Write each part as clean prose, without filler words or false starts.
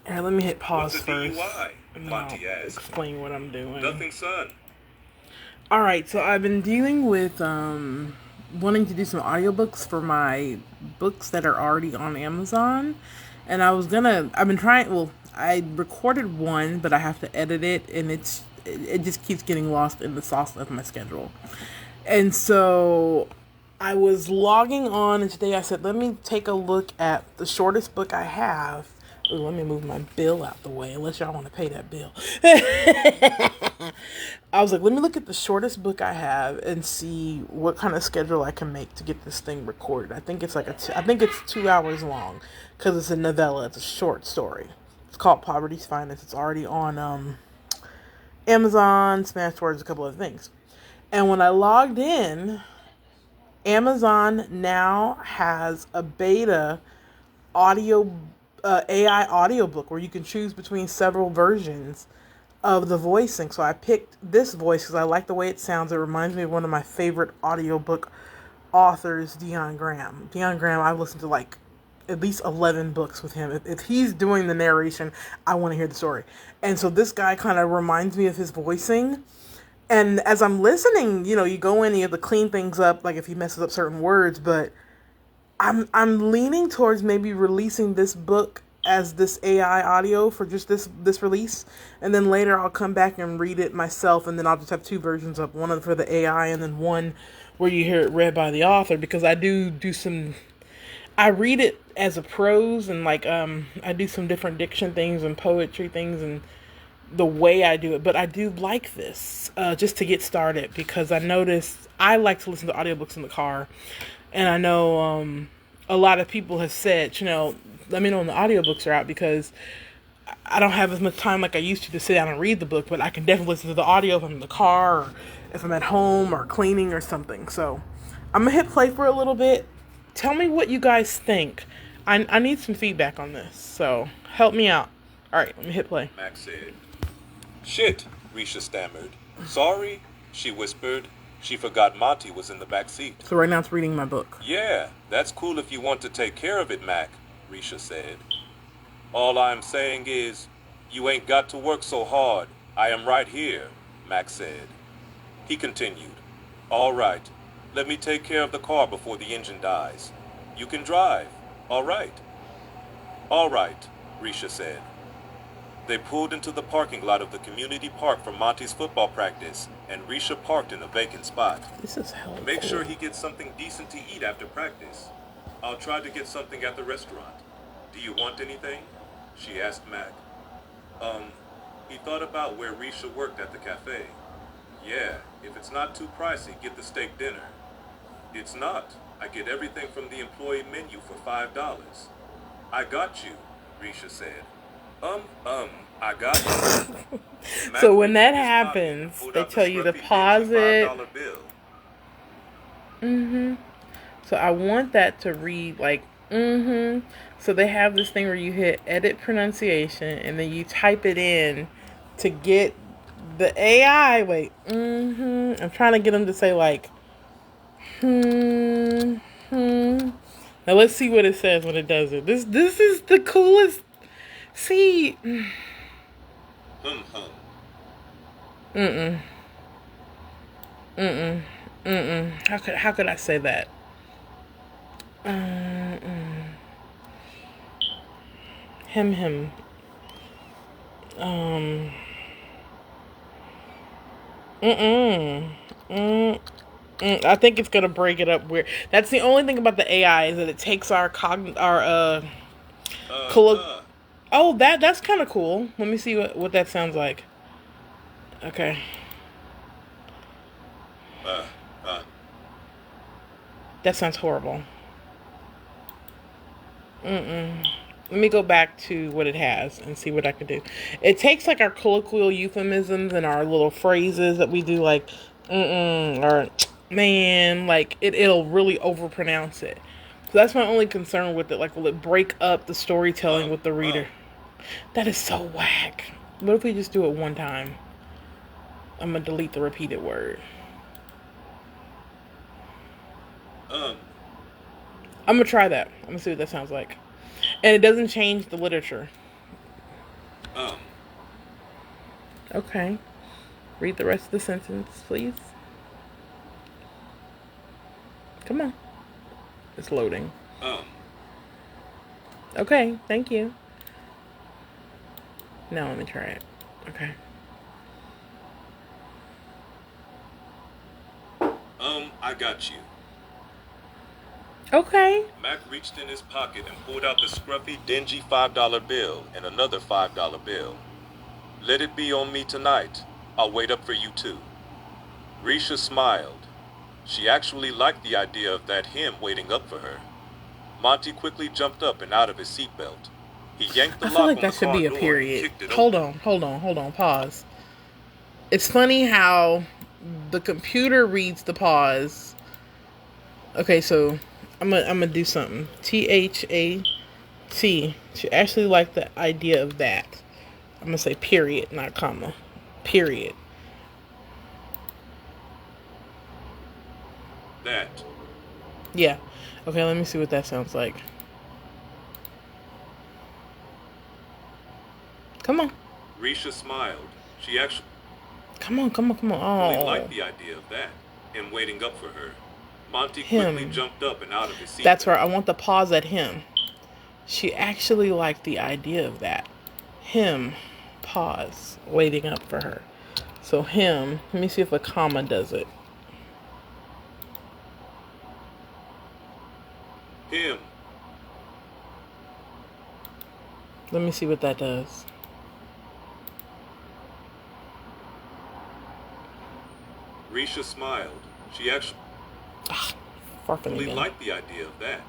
Alright, let me hit pause What's a first. DUI? And then Monty I'll asked. explain what I'm doing. Nothing, son. Alright, so I've been dealing with wanting to do some audiobooks for my books that are already on Amazon. And I've been trying, well, I recorded one, but I have to edit it, and it just keeps getting lost in the sauce of my schedule. And so I was logging on, and today I said, let me take a look at the shortest book I have. Ooh, let me move my bill out the way, unless y'all want to pay that bill. I was like, let me look at the shortest book I have and see what kind of schedule I can make to get this thing recorded. I think it's I think it's 2 hours long, because it's a novella. It's a short story. It's called Poverty's Finest. It's already on Amazon, Smashwords, a couple of things. And when I logged in, Amazon now has a beta audio AI audiobook where you can choose between several versions of the voicing. So I picked this voice because I like the way it sounds. It reminds me of one of my favorite audiobook authors, Dion Graham. Dion Graham, I've listened to like at least 11 books with him. If he's doing the narration, I want to hear the story. And so this guy kind of reminds me of his voicing. And as I'm listening, you go in and you have to clean things up, like if he messes up certain words, but I'm leaning towards maybe releasing this book as this AI audio for just this release, and then later I'll come back and read it myself, and then I'll just have two versions up, one for the AI and then one where you hear it read by the author, because I read it as a prose, and like I do some different diction things and poetry things and the way I do it, but I do like this just to get started, because I noticed I like to listen to audiobooks in the car, and I know a lot of people have said, let me know when the audiobooks are out, because I don't have as much time like I used to sit down and read the book, but I can definitely listen to the audio if I'm in the car, or if I'm at home or cleaning or something. So I'm gonna hit play for a little bit. Tell me what you guys think. I need some feedback on this, so help me out. All right, let me hit play. Max said. Shit, Risha stammered. Sorry, she whispered. She forgot Monty was in the back seat. So right now it's reading my book. Yeah, that's cool if you want to take care of it, Mac, Risha said. All I'm saying is, you ain't got to work so hard. I am right here, Mac said. He continued. All right, let me take care of the car before the engine dies. You can drive, all right? All right, Risha said. They pulled into the parking lot of the community park for Monty's football practice, and Risha parked in a vacant spot. This is hella Make cool. sure he gets something decent to eat after practice. I'll try to get something at the restaurant. Do you want anything? She asked Mac. He thought about where Risha worked at the cafe. Yeah, if it's not too pricey, get the steak dinner. It's not. I get everything from the employee menu for $5. I got you, Risha said. I got you. So when that happens, they tell you to pause it. So I want that to read like, So they have this thing where you hit edit pronunciation and then you type it in to get the AI. Wait, I'm trying to get them to say like, Now let's see what it says when it does it. This is the coolest. See. How could I say that? Him. I think it's gonna break it up weird. That's the only thing about the AI, is that it takes our Oh, that's kind of cool. Let me see what that sounds like. Okay. That sounds horrible. Let me go back to what it has and see what I can do. It takes like our colloquial euphemisms and our little phrases that we do, like or man, like it'll really overpronounce it. So that's my only concern with it. Like, will it break up the storytelling with the reader? That is so whack. What if we just do it one time? I'm gonna delete the repeated word. I'm gonna try that. I'm gonna see what that sounds like. And it doesn't change the literature. Okay. Read the rest of the sentence, please. Come on. It's loading. Okay, thank you. Now let me try it. Okay. I got you. Okay. Mac reached in his pocket and pulled out the scruffy, dingy $5 bill and another $5 bill. Let it be on me tonight. I'll wait up for you too. Risha smiled. She actually liked the idea of that him waiting up for her. Monty quickly jumped up and out of his seatbelt. He yanked the I feel lock like on that the should car be a door and period. kicked it Hold open. on. Pause. It's funny how the computer reads the pause. Okay, so I'm gonna do something. THAT. She actually liked the idea of that. I'm gonna say period, not comma. Period. That. Yeah. Okay, let me see what that sounds like. Come on. Risha smiled. She actually Come on. liked Oh. the idea of that. Him waiting up for her. Monty quickly Him. jumped up and out of his seat. That's right. I want the pause at him. She actually liked the idea of that. Him. Pause. Waiting up for her. So him. Let me see if a comma does it. Him. Let me see what that does. Risha smiled. She actually Farting again. liked the idea of that.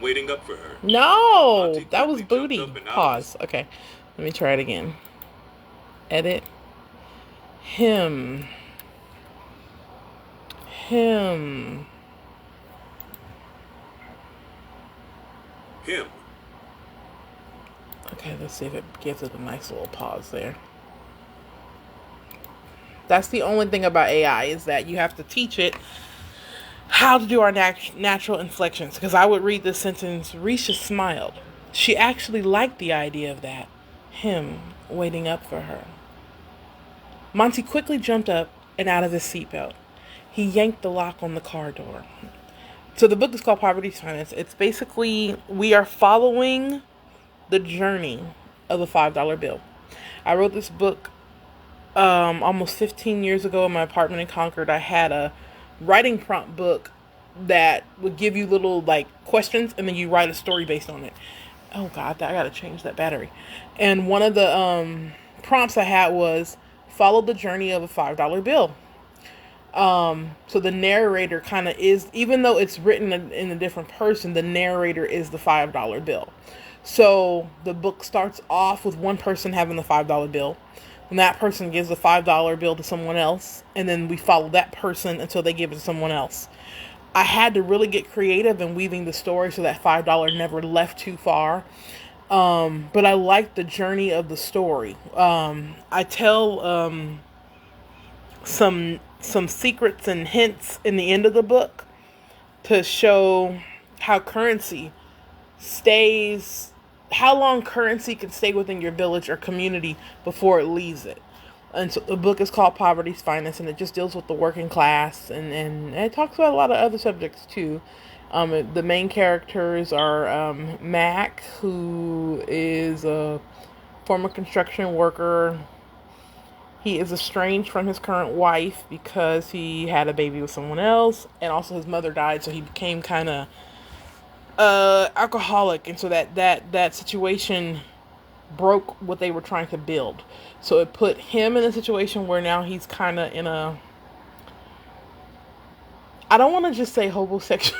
Waiting up for her. No, Monty that was quickly jumped booty. up and out Pause. Okay, let me try it again. Edit. Him. Him. Okay, let's see if it gives it a nice little pause there. That's the only thing about AI is that you have to teach it how to do our natural inflections. Because I would read this sentence, Risha smiled. She actually liked the idea of that. Him waiting up for her. Monty quickly jumped up and out of his seatbelt. He yanked the lock on the car door. So the book is called Poverty's Finest. It's basically, we are following the journey of the $5 bill. I wrote this book almost 15 years ago in my apartment in Concord. I had a writing prompt book that would give you little like questions and then you write a story based on it. Oh God, I gotta change that battery. And one of the prompts I had was follow the journey of a $5 bill. So the narrator kind of is, even though it's written in a different person, the narrator is the $5 bill. So the book starts off with one person having the $5 bill. And that person gives the $5 bill to someone else. And then we follow that person until they give it to someone else. I had to really get creative in weaving the story so that $5 never left too far. But I like the journey of the story. I tell some secrets and hints in the end of the book to show how currency stays, how long currency can stay within your village or community before it leaves it. And so the book is called Poverty's Finest, and it just deals with the working class, and it talks about a lot of other subjects too. The main characters are Mac, who is a former construction worker. He is estranged from his current wife because he had a baby with someone else, and also his mother died, so he became kind of alcoholic, and so that situation broke what they were trying to build. So it put him in a situation where now he's kind of in a, I don't want to just say hobosexual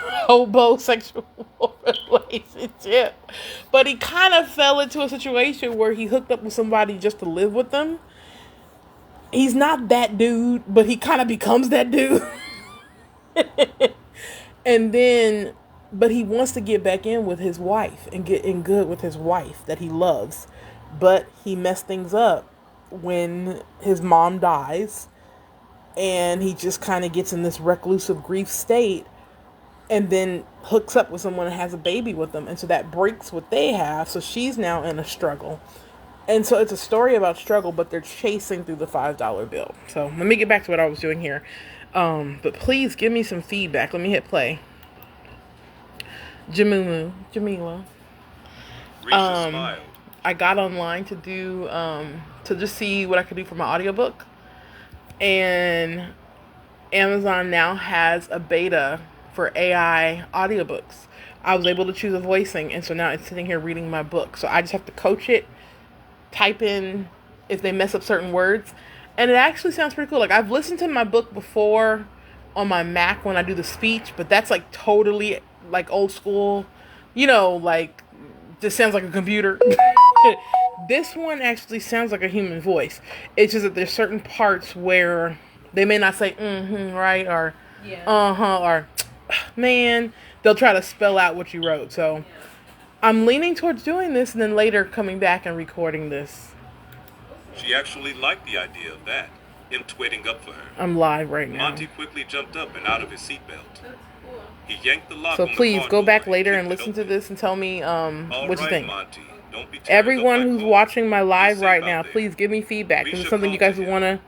relationship, but he kind of fell into a situation where he hooked up with somebody just to live with them. He's not that dude, but he kind of becomes that dude. And then, but he wants to get back in with his wife and get in good with his wife that he loves. But he messed things up when his mom dies, and he just kind of gets in this reclusive grief state, and then hooks up with someone and has a baby with them. And so that breaks what they have. So she's now in a struggle. And so it's a story about struggle, but they're chasing through the $5 bill. So let me get back to what I was doing here. But please give me some feedback. Let me hit play. Jamila. Risha smiled. I got online to do to just see what I could do for my audiobook. And Amazon now has a beta for AI audiobooks. I was able to choose a voicing, and so now it's sitting here reading my book. So I just have to coach it, type in if they mess up certain words, and it actually sounds pretty cool. Like, I've listened to my book before on my Mac when I do the speech, but that's like totally like old school, like just sounds like a computer. This one actually sounds like a human voice. It's just that there's certain parts where they may not say right, or or man, they'll try to spell out what you wrote. So I'm leaning towards doing this and then later coming back and recording this. She actually liked the idea of that, him twitting up for her. I'm live right now. Monty quickly jumped up and out of his seatbelt. He yanked the lock So on the please car go door back later and kicked it listen to open. this and tell me what you think. Monty. Don't be tearing Everyone up my who's car. watching my live Be right safe now, out there. please give me feedback. This is Risha something you called guys to want him.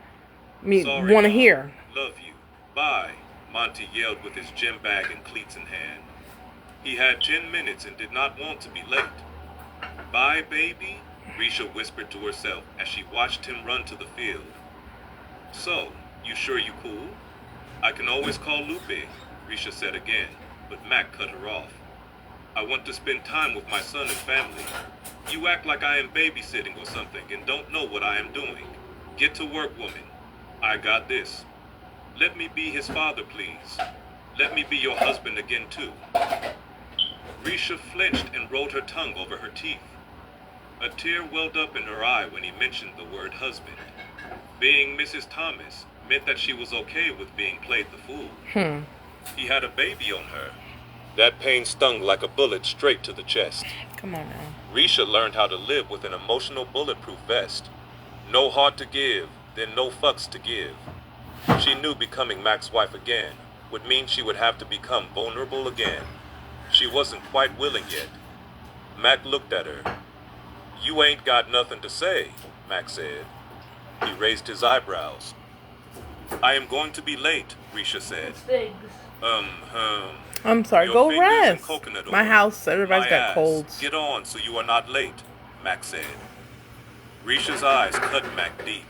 to Sorry, hear. Love you. Bye, Monty yelled with his gym bag and cleats in hand. He had 10 minutes and did not want to be late. Bye, baby, Risha whispered to herself as she watched him run to the field. So, you sure you cool? I can always call Lupe, Risha said again, but Mac cut her off. I want to spend time with my son and family. You act like I am babysitting or something and don't know what I am doing. Get to work, woman. I got this. Let me be his father, please. Let me be your husband again, too. Risha flinched and rolled her tongue over her teeth. A tear welled up in her eye when he mentioned the word husband. Being Mrs. Thomas meant that she was okay with being played the fool. He had a baby on her. That pain stung like a bullet straight to the chest. Come on now. Risha learned how to live with an emotional bulletproof vest. No heart to give, then no fucks to give. She knew becoming Mac's wife again would mean she would have to become vulnerable again. She wasn't quite willing yet. Mac looked at her. You ain't got nothing to say, Mac said. He raised his eyebrows. I am going to be late, Risha said. I'm sorry, Your go fingers and rest. coconut My oil. house, everybody's My got ass. colds. Get on so you are not late, Mac said. Risha's eyes cut Mac deep.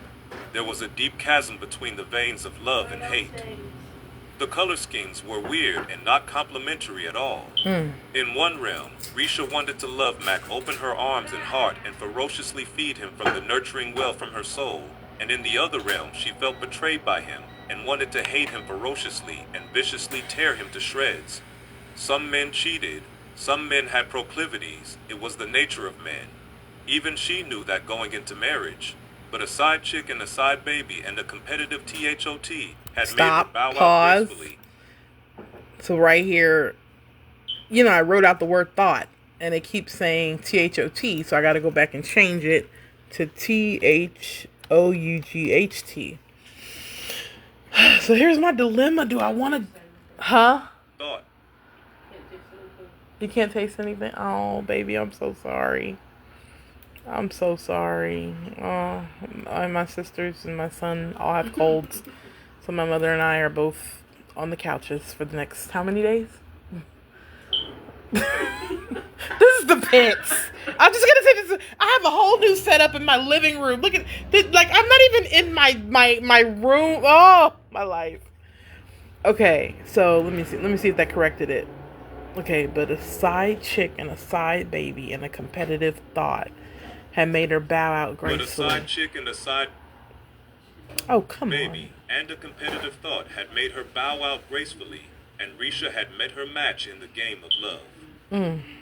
There was a deep chasm between the veins of love and hate. The color schemes were weird and not complimentary at all. In one realm, Risha wanted to love Mac, open her arms and heart, and ferociously feed him from the nurturing well from her soul. And in the other realm, she felt betrayed by him and wanted to hate him ferociously and viciously tear him to shreds. Some men cheated, some men had proclivities. It was the nature of men. Even she knew that going into marriage. But a side chick and a side baby and a competitive THOT had made her Stop. bow Pause. out gracefully. So right here, I wrote out the word thought, and it keeps saying THOT, so I got to go back and change it to THOUGHT. So here's my dilemma. Do I want to... Huh? Thought. You can't taste anything? Oh, baby, I'm so sorry. I'm so sorry. Oh, my sisters and my son all have colds. So my mother and I are both on the couches for the next how many days? This is the pits. I'm just gonna say this. I have a whole new setup in my living room. Look at this, like I'm not even in my room. Oh, my life. Okay, so let me see if that corrected it. Okay, but a side chick and a side baby and a competitive thought had made her bow out But a gracefully. side chick and a side Oh, come baby and a competitive thought had made her bow out gracefully, and Risha had met her match in the game of love.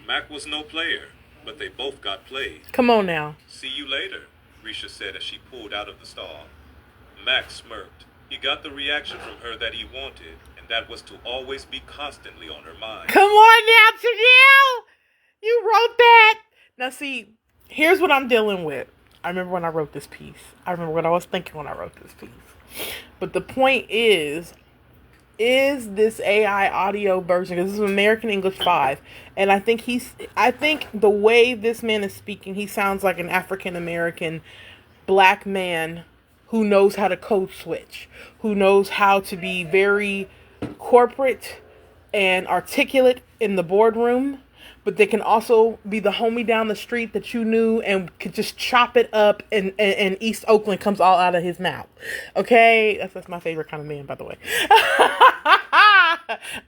Mac was no player, but they both got played. on. Come on now. See you later, Risha said as she pulled out of the stall. Mac smirked. He got the reaction from her that he wanted, and that was to always be constantly on her mind. Come on now, Janelle. You wrote that. Now see, here's what I'm dealing with. I remember when I wrote this piece. I remember what I was thinking when I wrote this piece. But the point is, is this AI audio version, because this is American English 5, and I think the way this man is speaking, he sounds like an African American black man who knows how to code switch, who knows how to be very corporate and articulate in the boardroom, but they can also be the homie down the street that you knew and could just chop it up, and East Oakland comes all out of his mouth. Okay? That's my favorite kind of man, by the way.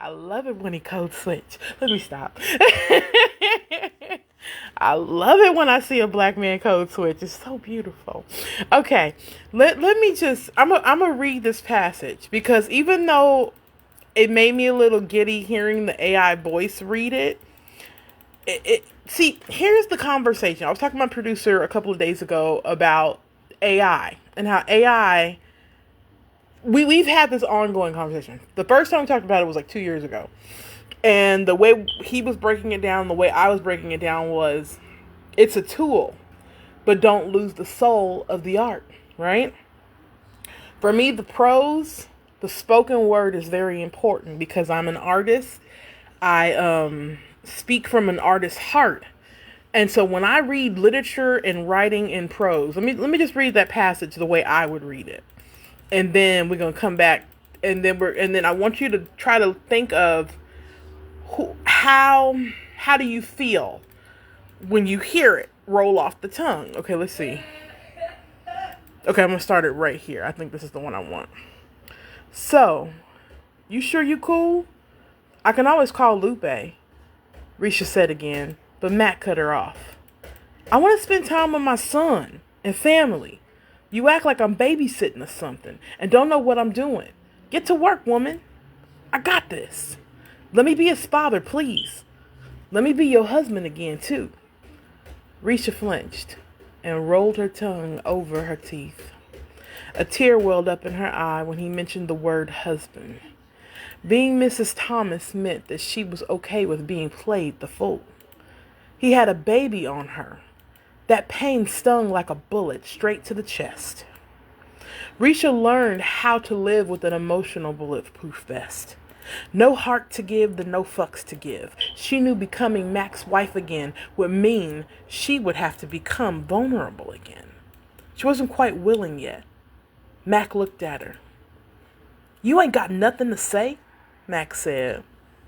I love it when he code switch. Let me stop. I love it when I see a black man code switch. It's so beautiful. Okay, let me just, I'm gonna read this passage, because even though it made me a little giddy hearing the AI voice read it, see, here's the conversation. I was talking to my producer a couple of days ago about AI and how AI, we've had this ongoing conversation. The first time we talked about it was like 2 years ago. And the way he was breaking it down, the way I was breaking it down was, it's a tool, but don't lose the soul of the art, right? For me, the prose, the spoken word is very important, because I'm an artist. I speak from an artist's heart. And so when I read literature and writing in prose, let me just read that passage the way I would read it. And then we're going to come back, and then I want you to try to think of how do you feel when you hear it roll off the tongue? Okay, let's see. Okay, I'm going to start it right here. I think this is the one I want. So, you sure you cool? I can always call Lupe, Risha said again, but Matt cut her off. I want to spend time with my son and family. You act like I'm babysitting or something and don't know what I'm doing. Get to work, woman. I got this. Let me be his father, please. Let me be your husband again, too. Risha flinched and rolled her tongue over her teeth. A tear welled up in her eye when he mentioned the word husband. Being Mrs. Thomas meant that she was okay with being played the fool. He had a baby on her. That pain stung like a bullet straight to the chest. Risha learned how to live with an emotional bulletproof vest. No heart to give, then no fucks to give. She knew becoming Mac's wife again would mean she would have to become vulnerable again. She wasn't quite willing yet. Mac looked at her. You ain't got nothing to say, Mac said.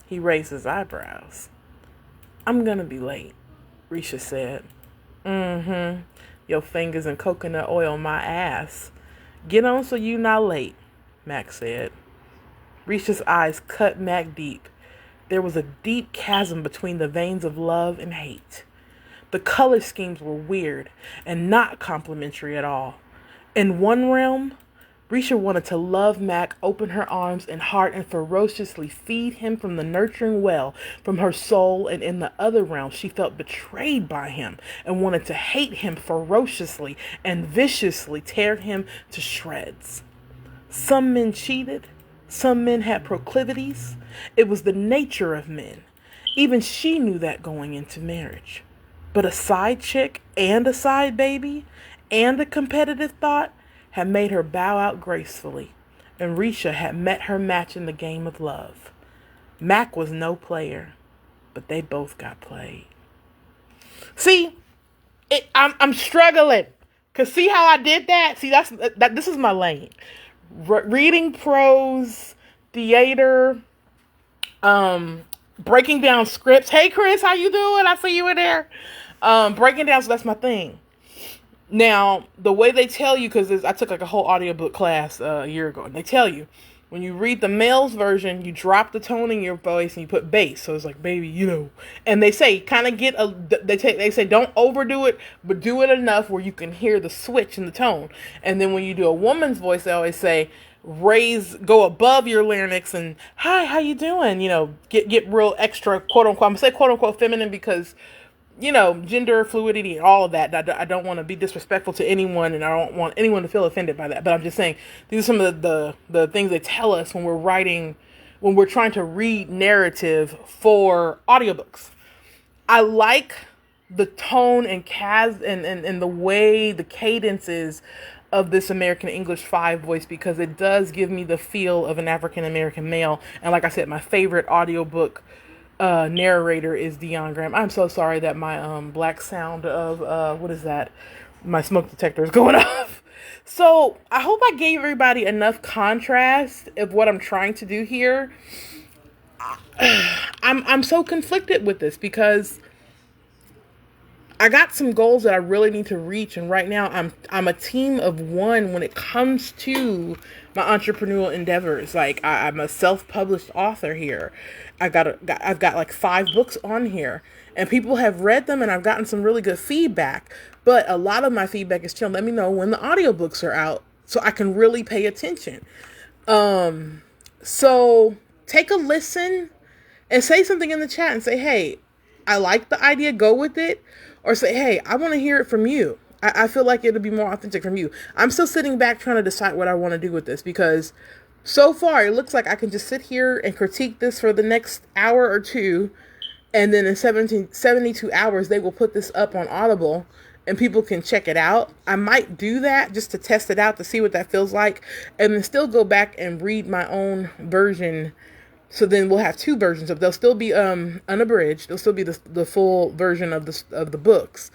He raised his eyebrows. I'm gonna be late, Risha said. Mm-hmm. Your fingers in coconut oil my ass. Get on so you not late, Mac said. Risha's eyes cut Mac deep. There was a deep chasm between the veins of love and hate. The color schemes were weird and not complimentary at all. In one realm, Risha wanted to love Mac, open her arms and heart, and ferociously feed him from the nurturing well from her soul, and in the other realm, she felt betrayed by him and wanted to hate him ferociously and viciously tear him to shreds. Some men cheated. Some men had proclivities. It was the nature of men. Even she knew that going into marriage. But a side chick and a side baby and a competitive thought had made her bow out gracefully, and Risha had met her match in the game of love. Mac was no player, but they both got played. See, I'm struggling, cause see how I did that? See, this is my lane. Reading prose, theater, breaking down scripts. Hey Chris, how you doing? I see you in there. Breaking down, so that's my thing. Now, the way they tell you, because I took like a whole audiobook class a year ago, and they tell you, when you read the male's version, you drop the tone in your voice and you put bass. So it's like, baby, you know. And they say, kind of they say don't overdo it, but do it enough where you can hear the switch in the tone. And then when you do a woman's voice, they always say, go above your larynx and, hi, how you doing? You know, get real extra, quote unquote. I'm going to say quote unquote feminine because, you know, gender fluidity and all of that. I don't want to be disrespectful to anyone, and I don't want anyone to feel offended by that. But I'm just saying, these are some of the things they tell us when we're writing, when we're trying to read narrative for audiobooks. I like the tone and the way the cadence is of this American English 5 voice because it does give me the feel of an African American male. And like I said, my favorite audiobook narrator is Dion Graham. I'm so sorry that my black sound of what is that? My smoke detector is going off. So I hope I gave everybody enough contrast of what I'm trying to do here. I'm so conflicted with this because I got some goals that I really need to reach, and right now I'm a team of one when it comes to my entrepreneurial endeavors. Like I'm a self-published author here. I've got like 5 books on here, and people have read them, and I've gotten some really good feedback. But a lot of my feedback is let me know when the audiobooks are out so I can really pay attention. So take a listen and say something in the chat and say, hey, I like the idea, go with it. Or say, hey, I want to hear it from you. I feel like it'll be more authentic from you. I'm still sitting back trying to decide what I want to do with this because so far it looks like I can just sit here and critique this for the next hour or two. And then in 72 hours, they will put this up on Audible and people can check it out. I might do that just to test it out to see what that feels like. And then still go back and read my own version. So then we'll have 2 versions of. They'll still be unabridged. They'll still be the full version of the books,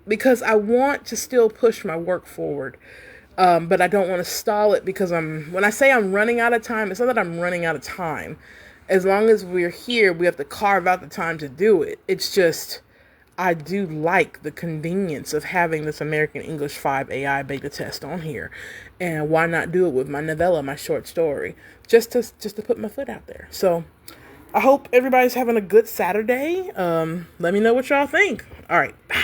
because I want to still push my work forward, but I don't want to stall it because when I say I'm running out of time, it's not that I'm running out of time. As long as we're here, we have to carve out the time to do it. It's just I do like the convenience of having this American English 5 AI beta test on here. And why not do it with my novella, my short story, just to put my foot out there. So I hope everybody's having a good Saturday. Let me know what y'all think. All right. Bye.